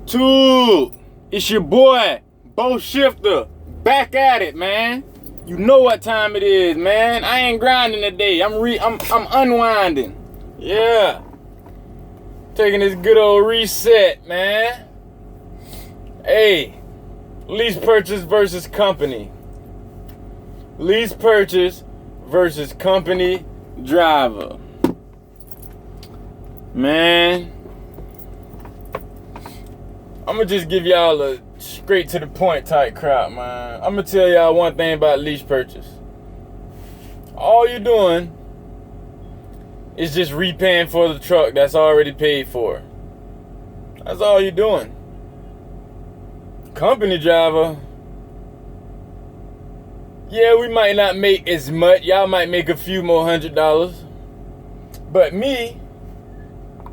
YouTube, it's your boy, Bo Shifter, back at it, man. You know what time it is, man. I ain't grinding today. I'm unwinding. Yeah. Taking this good old reset, man. Hey, lease purchase versus company. Lease purchase versus company driver. Man, I'm gonna just give y'all a straight to the point type crap, man. I'm gonna tell y'all one thing about lease purchase. All you're doing is just repaying for the truck that's already paid for. That's all you're doing. Company driver, yeah, we might not make as much. Y'all might make a few more $100. But me,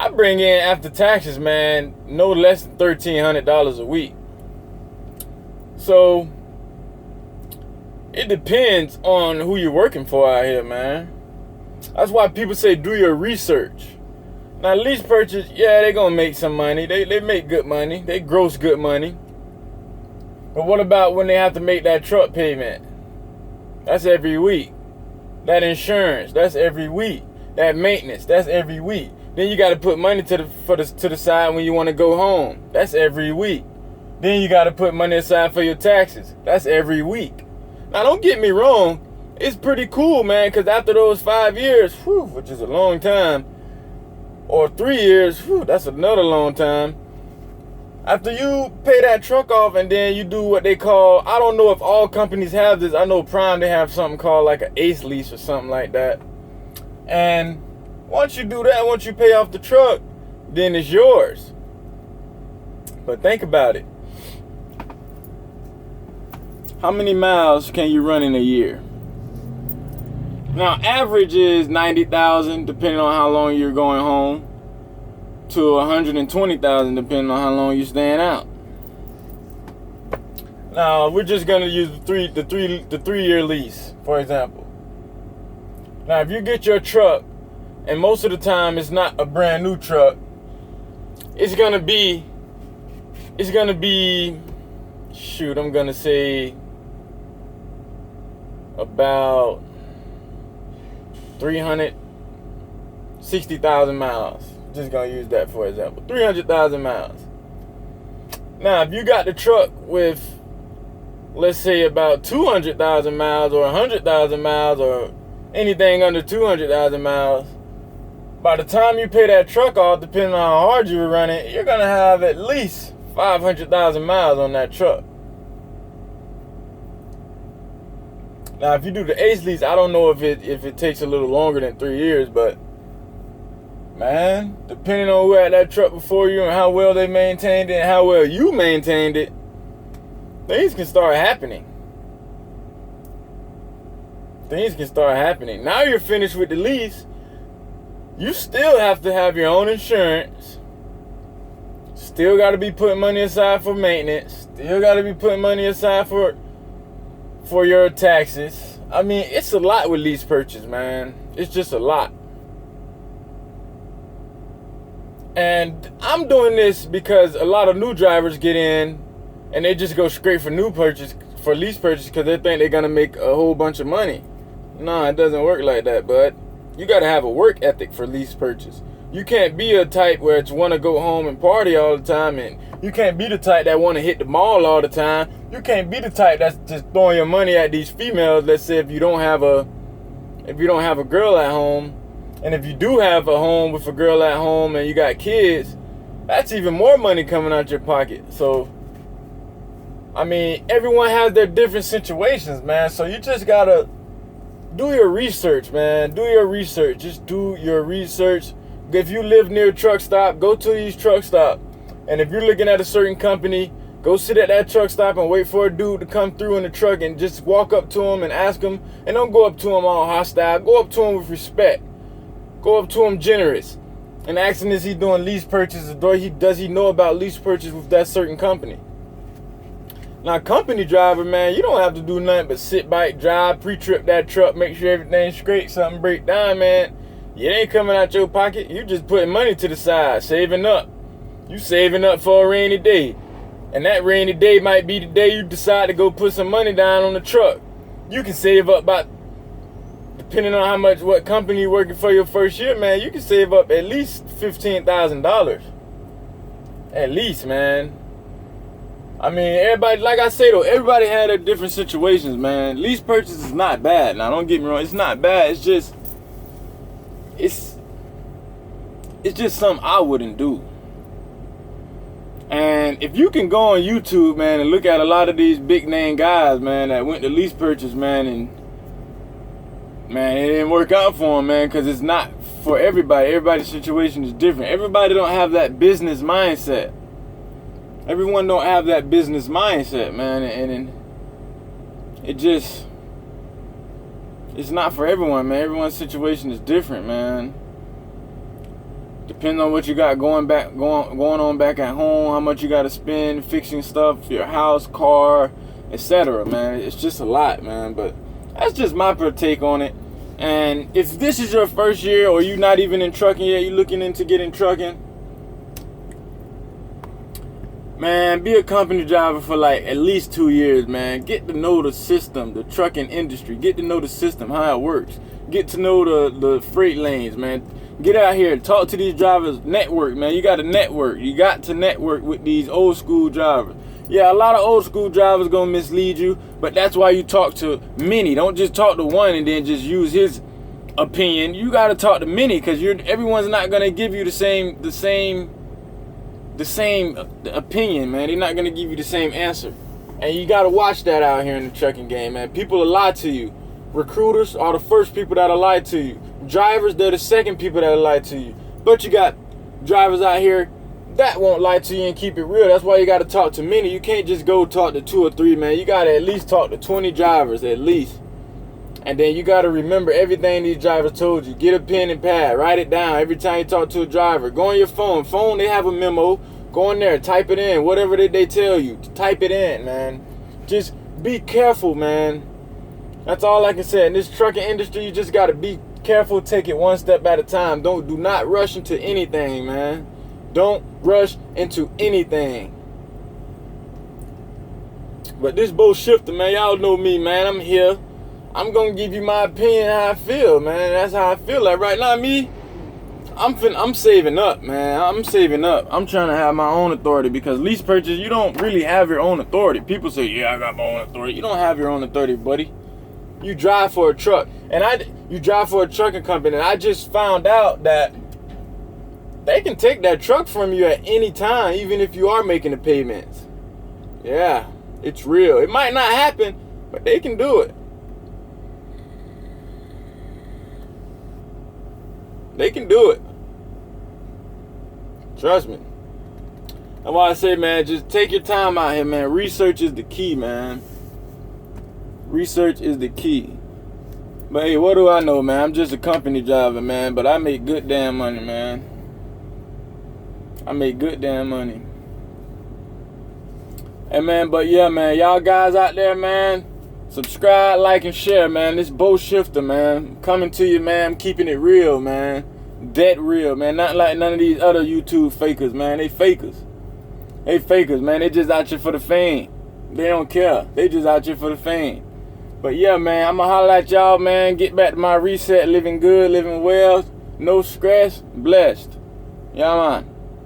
I bring in after taxes, man, no less than $1,300 a week. So it depends on who you're working for out here, man. That's why people say do your research. Now, lease purchase, yeah, they're gonna make some money. They make good money. They gross good money. But what about when they have to make that truck payment? That's every week. That insurance, that's every week. That maintenance, that's every week. Then you got to put money to the side when you want to go home. That's every week. Then you got to put money aside for your taxes. That's every week. Now, don't get me wrong. It's pretty cool, man, because after those 5 years, which is a long time, or 3 years, that's another long time. After you pay that truck off and then you do what they call, I don't know if all companies have this. I know Prime, they have something called like an ACE lease or something like that. And once you do that, once you pay off the truck, then it's yours. But think about it. How many miles can you run in a year? Now, average is 90,000, depending on how long you're going home, to 120,000, depending on how long you're staying out. Now, we're just gonna use the 3-year lease, for example. Now, if you get your truck, and most of the time it's not a brand new truck, it's gonna be, shoot, I'm gonna say about 360,000 miles. Just gonna use that for example. 300,000 miles. Now, if you got the truck with, let's say, about 200,000 miles or 100,000 miles or anything under 200,000 miles, by the time you pay that truck off, depending on how hard you were running, you're gonna have at least 500,000 miles on that truck. Now, if you do the ACE lease, I don't know if it takes a little longer than 3 years, but man, depending on who had that truck before you and how well they maintained it and how well you maintained it, things can start happening. Things can start happening. Now you're finished with the lease. You still have to have your own insurance. Still got to be putting money aside for maintenance. Still got to be putting money aside for your taxes. I mean, it's a lot with lease purchase, man. It's just a lot. And I'm doing this because a lot of new drivers get in and they just go straight for lease purchase because they think they're going to make a whole bunch of money. No, it doesn't work like that, bud. You got to have a work ethic for lease purchase. You can't be a type where it's want to go home and party all the time, and you can't be the type that want to hit the mall all the time. You can't be the type that's just throwing your money at these females. Let's say if you don't have a girl at home, and if you do have a home with a girl at home and you got kids, that's even more money coming out your pocket. So, I mean, everyone has their different situations, man. So you just gotta do your research, man. Do your research. Just do your research. If you live near a truck stop, go to these truck stops. And if you're looking at a certain company, go sit at that truck stop and wait for a dude to come through in the truck and just walk up to him and ask him. And don't go up to him all hostile. Go up to him with respect. Go up to him generous and ask him, is he doing lease purchases, or does he know about lease purchase with that certain company? Now, company driver, man, you don't have to do nothing but sit back, drive, pre-trip that truck, make sure everything's straight, something break down, man. It ain't coming out your pocket. You just putting money to the side, saving up. You saving up for a rainy day. And that rainy day might be the day you decide to go put some money down on the truck. You can save up about, depending on what company you're working for your first year, man, you can save up at least $15,000. At least, man. I mean, everybody, like I say though, everybody had their different situations, man. Lease purchase is not bad. Now, don't get me wrong, it's not bad. It's just something I wouldn't do. And if you can go on YouTube, man, and look at a lot of these big name guys, man, that went to lease purchase, man, and man, it didn't work out for them, man, because it's not for everybody. Everybody's situation is different. Everybody don't have that business mindset. Everyone don't have that business mindset, man, and it's not for everyone, man. Everyone's situation is different, man. Depending on what you got going on back at home, how much you got to spend fixing stuff, your house, car, etc., man. It's just a lot, man. But that's just my take on it. And if this is your first year or you're not even in trucking yet, you're looking into getting trucking, man, be a company driver for like at least 2 years, man. Get to know the system, the trucking industry. Get to know the system, how it works. Get to know the freight lanes, man. Get out here and talk to these drivers. Network, man. You got to network. You got to network with these old school drivers. Yeah, a lot of old school drivers gonna mislead you, but that's why you talk to many. Don't just talk to one and then just use his opinion. You got to talk to many, because everyone's not gonna give you the same opinion, man. They're not gonna give you the same answer, and you got to watch that out here in the trucking game, man. People will lie to you. Recruiters are the first people that'll lie to you. Drivers, they're the second people that'll lie to you. But you got drivers out here that won't lie to you and keep it real. That's why you got to talk to many. You can't just go talk to 2 or 3, man. You got to at least talk to 20 drivers, at least. And then you got to remember everything these drivers told you. Get a pen and pad. Write it down every time you talk to a driver. Go on your phone. Phone, they have a memo. Go in there, type it in. Whatever they tell you, type it in, man. Just be careful, man. That's all I can say. In this trucking industry, you just got to be careful. Take it one step at a time. Do not rush into anything, man. Don't rush into anything. But this boat shifter, man, y'all know me, man. I'm here. I'm gonna give you my opinion how I feel, man. That's how I feel. Like right now, me, I'm saving up, man. I'm saving up. I'm trying to have my own authority, because lease purchase, you don't really have your own authority. People say, yeah, I got my own authority. You don't have your own authority, buddy. You drive for a truck, and you drive for a trucking company, and I just found out that they can take that truck from you at any time, even if you are making the payments. Yeah, it's real. It might not happen, but they can do it. They can do it. Trust me. That's why I say, man, just take your time out here, man. Research is the key, man. Research is the key. But hey, what do I know, man? I'm just a company driver, man. But I make good damn money, man. I make good damn money. Hey, man, but yeah, man. Y'all guys out there, man. Subscribe, like, and share, man. This boat shifter, man. Coming to you, man. I'm keeping it real, man. Dead real, man. Not like none of these other YouTube fakers, man. They fakers. They fakers, man. They just out here for the fame. They don't care. They just out here for the fame. But yeah, man, I'ma holler at y'all, man. Get back to my reset. Living good, living well. No stress. Blessed. Yeah, man.